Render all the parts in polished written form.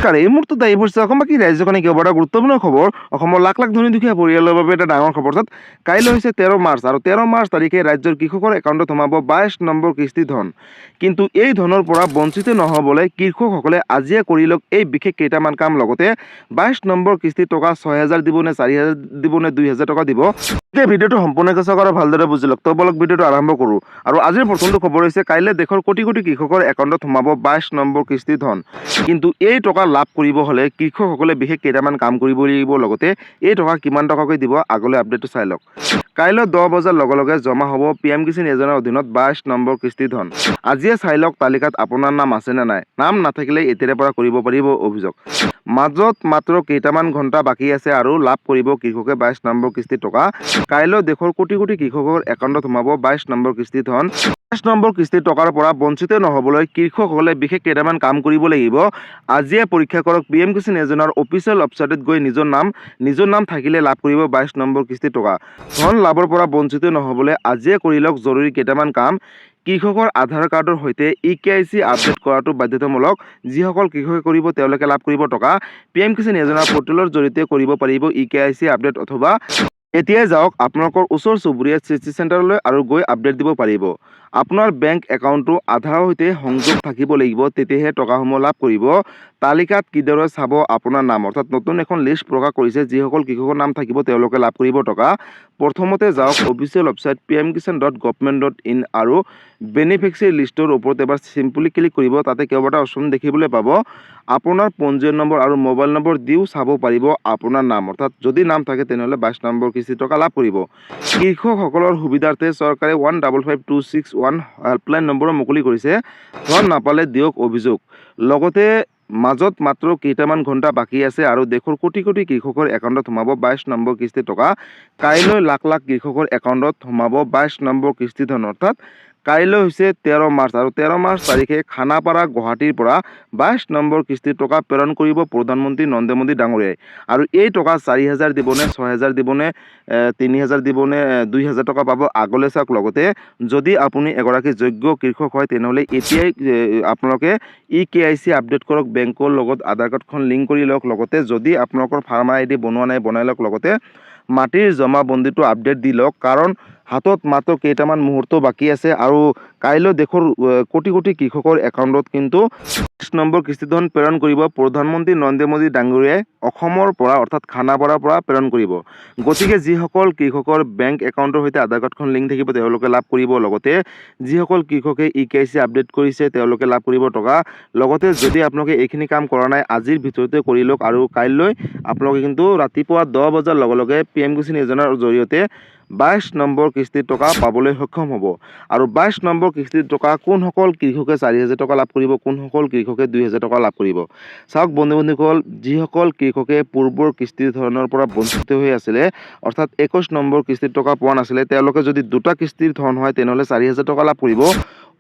নমস্কাৰ, এই মুহূৰ্তত আহি পৰিছে অসম বাকী ৰাজ্যখনে কিয় এটা গুৰুত্বপূৰ্ণ খবৰ। অসমৰ লাখ লাখ ধনী দুখীয়া পৰিয়ালৰ বাবে এটা ডাঙৰ খবৰ। কাইলৈ হৈছে 13 মাৰ্চ আৰু 13 মাৰ্চ তাৰিখে ৰাজ্যৰ কৃষকৰ একাউণ্টত সোমাব 22 নম্বৰ কিস্তি ধন। কিন্তু এই ধনৰ পৰা বঞ্চিত নহ'বলৈ কৃষকসকলে আজিয়ে কৰি লওক এই বিশেষ কেইটামান কাম। লগতে 22 নম্বৰ কিস্তিৰ টকা 6,000 দিব নে 4,000 দিব নে 2,000 টকা দিব। এই ভিডিঅ'টো সম্পূৰ্ণকৈ চাওক আৰু ভালদৰে বুজি লওক। তো বলক ভিডিঅ'টো আৰম্ভ কৰোঁ। আৰু আজিৰ প্ৰথমটো খবৰ হৈছে কাইলৈ দেশৰ কোটি কোটি কৃষকৰ একাউণ্টত সোমাব 22 নম্বৰ কিস্তি ধন। কিন্তু এই টকা লাভ কৰিব হ'লে কৃষকসকলে বিশেষ কেইটামান কাম কৰিব লাগিব। লগতে এই টকা কিমান টকাকৈ দিব আগলৈ আপডেটটো চাই লওক। কাইলৈ 10 বজাৰ লগে লগে জমা হ'ব PM কিষাণ যোজনাৰ অধীনত 22 নম্বৰ কিস্তি ধন। আজিয়ে চাই লওক তালিকাত আপোনাৰ নাম আছে নে নাই। নাম নাথাকিলে এতিয়াৰে পৰা কৰিব পাৰিব অভিযোগ। মাজত মাত্ৰ কেইটামান ঘণ্টা বাকী আছে আৰু লাভ কৰিব কৃষকে 22 নম্বৰ কিস্তি টকা। কাইলৈ দেশৰ কোটি কোটি কৃষকৰ একাউণ্টত সোমাব 22 নম্বৰ কিস্তি ধন। 22 নম্বৰ কিস্তিৰ টকাৰ পৰা বঞ্চিত নহ'বলৈ কৃষকসকলে বিশেষ কেইটামান কাম কৰিব লাগিব। আজিয়ে পৰীক্ষা কৰক PM কিষাণ যোজনাৰ অফিচিয়েল ৱেবছাইটত গৈ নিজৰ নাম থাকিলে লাভ কৰিব 22 নম্বৰ কিস্তি টকা। ধন লাভৰ পৰা বঞ্চিত নহ'বলৈ আজিয়ে কৰি লওক জৰুৰী কেইটামান কাম। কৃষকৰ আধাৰ কাৰ্ডৰ সৈতে EKYC আপডেট কৰাটো বাধ্যতামূলক। যিসকল কৃষকে কৰিব তেওঁলোকে লাভ কৰিব টকা। PM কিষাণ যোজনা পৰ্টেলৰ জৰিয়তে কৰিব পাৰিব EKYC আপডেট। অথবা এতিয়াই যাওক আপোনালোকৰ ওচৰ চুবুৰীয়া CC চেণ্টাৰলৈ আৰু গৈ আপডেট দিব পাৰিব। আপোনাৰ বেংক একাউণ্টটো আধাৰৰ সৈতে সংযোগ থাকিব লাগিব, তেতিয়াহে টকাসমূহ লাভ কৰিব। তালিকাত কিদৰে চাব আপোনাৰ নাম, অৰ্থাৎ নতুন এখন লিষ্ট প্ৰকাশ কৰিছে। যিসকল কৃষকৰ নাম থাকিব তেওঁলোকে লাভ কৰিব টকা। প্ৰথমতে যাওক অফিচিয়েল ৱেবছাইট pmkishan.government.in আৰু বেনিফিচিয়াৰী লিষ্টৰ ওপৰত এবাৰ চিম্পলি ক্লিক কৰিব। তাতে কেইবাটা অপশ্যন দেখিবলৈ পাব। আপোনাৰ পঞ্জীয়ন নম্বৰ আৰু মোবাইল নম্বৰ দিও চাব পাৰিব আপোনাৰ নাম, অৰ্থাৎ যদি নাম থাকে তেনেহ'লে 22 নম্বৰ কিস্তি টকা লাভ কৰিব। কৃষকসকলৰ সুবিধাৰ্থে চৰকাৰে 155261 হেল্পলাইন নম্বৰো মুকলি কৰিছে। ধন নাপালে দিয়ক অভিযোগ। লগতে মাজত মাত্ৰ কেইটামান ঘণ্টা বাকী আছে আৰু দেশৰ কোটি কোটি কৃষকৰ একাউণ্টত সোমাব 22 নম্বৰ কিস্তি টকা। কাইলৈ লাখ লাখ কৃষকৰ একাউণ্টত সোমাব 22 নম্বৰ কিস্তি ধন। অৰ্থাৎ কাইলৈ হৈছে 13 মাৰ্চ আৰু 13 মাৰ্চ তাৰিখে খানাপাৰা গুৱাহাটীৰ পৰা 22 নম্বৰ কিস্তিৰ টকা প্ৰেৰণ কৰিব প্ৰধানমন্ত্ৰী নৰেন্দ্ৰ মোদী ডাঙৰীয়াই। আৰু এই টকা 4,000 দিবনে 6,000 দিবনে 3,000 দিবনে 2,000 টকা পাব আগলৈ চাওক। লগতে যদি আপুনি এগৰাকী যোগ্য কৃষক হয় তেনেহ'লে এতিয়াই আপোনালোকে EKYC আপডেট কৰক। বেংকৰ লগত আধাৰ কাৰ্ডখন লিংক কৰি লওক। লগতে যদি আপোনালোকৰ ফাৰ্মাৰ ID বনোৱা নাই বনাই লওক। লগতে মাটিৰ জমাবন্দীটো আপডেট দি লওক, কাৰণ হাতত মাত্ৰ কেইটামান মুহূৰ্ত বাকী আছে আৰু কাইলৈ দেশৰ কোটি কোটি কৃষকৰ একাউণ্টত কিন্তু 22 নম্বৰ কিস্তি ধন প্ৰেৰণ কৰিব প্ৰধানমন্ত্ৰী নৰেন্দ্ৰ মোদী ডাঙৰীয়াই অসমৰ পৰা, অৰ্থাৎ খানাপাৰাৰ পৰা প্ৰেৰণ কৰিব। গতিকে যিসকল কৃষকৰ বেংক একাউণ্টৰ সৈতে আধাৰ কাৰ্ডখন লিংক থাকিব তেওঁলোকে লাভ কৰিব। লগতে যিসকল কৃষকে EKYC আপডেট কৰিছে তেওঁলোকে লাভ কৰিব টকা। লগতে যদি আপোনালোকে এইখিনি কাম কৰা নাই আজিৰ ভিতৰতে কৰি লওক আৰু কাইলৈ আপোনালোকে কিন্তু ৰাতিপুৱা 10 বজাৰ লগে লগে PM কিষাণ যোজনাৰ জৰিয়তে 22 নম্বৰ কিস্তিৰ টকা পাবলৈ সক্ষম হ'ব। আৰু 22 নম্বৰ কিস্তিৰ টকা কোনসকল কৃষকে 4,000 টকা লাভ কৰিব, কোনসকল কৃষকে 2,000 টকা লাভ কৰিব। চাওক বন্ধুসকল, যিসকল কৃষকে পূৰ্বৰ কিস্তিৰ ধৰণৰ পৰা বঞ্চিত হৈ আছিলে, অৰ্থাৎ 21 নম্বৰ কিস্তিৰ টকা পোৱা নাছিলে, তেওঁলোকে যদি দুটা কিস্তিৰ ধন হয় তেনেহ'লে 4,000 টকা লাভ কৰিব।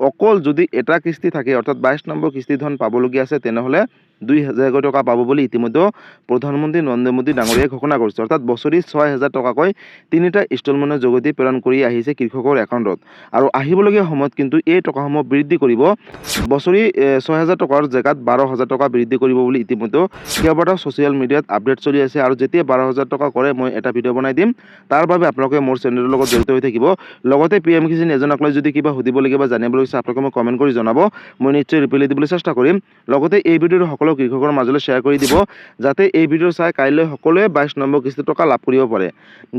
অকল যদি এটা কিস্তি থাকে, অৰ্থাৎ 22 নম্বৰ কিস্তি ধন পাবলগীয়া আছে, তেনেহ'লে 2,000 টকা পাব বুলি ইতিমধ্যে প্ৰধানমন্ত্ৰী নৰেন্দ্ৰ মোদী ডাঙৰীয়াই ঘোষণা কৰিছে। অৰ্থাৎ বছৰি 6,000 টকাকৈ তিনিটা ইনষ্টলমেণ্টৰ যোগেদি প্ৰেৰণ কৰি আহিছে কৃষকৰ একাউণ্টত। আৰু আহিবলগীয়া সময়ত কিন্তু এই টকাসমূহ বৃদ্ধি কৰিব। বছৰি 6,000 টকাৰ জেগাত 12,000 টকা বৃদ্ধি কৰিব বুলি ইতিমধ্যে কেইবাটাও ছ'চিয়েল মিডিয়াত আপডেট চলি আছে। আৰু যেতিয়া 12,000 টকা কৰে মই এটা ভিডিঅ' বনাই দিম, তাৰ বাবে আপোনালোকে মোৰ চেনেলৰ লগত জড়িত হৈ থাকিব। লগতে PM কিষাণ যোজনাক লৈ যদি কিবা সুধিবলগীয়া বা জানিবলৈ ইচ্ছা আপোনালোকে মোক কমেণ্ট কৰি জনাব, মই নিশ্চয় ৰিপ্লাই দিবলৈ চেষ্টা কৰিম। লগতে এই ভিডিঅ'টো সকলো কৃষকৰ মাজলৈ শ্বেয়াৰ কৰি দিব, যাতে এই ভিডিঅ' চাই কাইলৈ সকলোৱে 22 নম্বৰ কিস্তি টকা লাভ কৰিব পাৰে।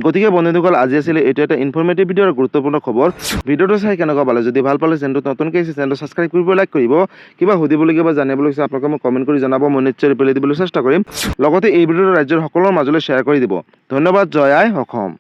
গতিকে বন্ধুসকল, আজি আছিলে এইটো এটা ইনফৰ্মেটিভ ভিডিঅ' আৰু গুৰুত্বপূৰ্ণ খবৰ। ভিডিঅ'টো চাই কেনেকুৱা পালে, যদি ভাল পালে চেনেলটো নতুনকৈ আহিছে চেনেলটো ছাবস্ক্ৰাইব কৰিব, লাইক কৰিব। কিবা সুধিবলগীয়া বা জানিবলৈ ইচ্ছা আপোনালোকে মোক কমেণ্ট কৰি জনাব, মই নিশ্চয় ৰিপ্লাই দিবলৈ চেষ্টা কৰিম। লগতে এই ভিডিঅ'টো ৰাজ্যৰ সকলোৰে মাজলৈ শ্বেয়াৰ কৰি দিব। ধন্যবাদ। জয় আই অসম।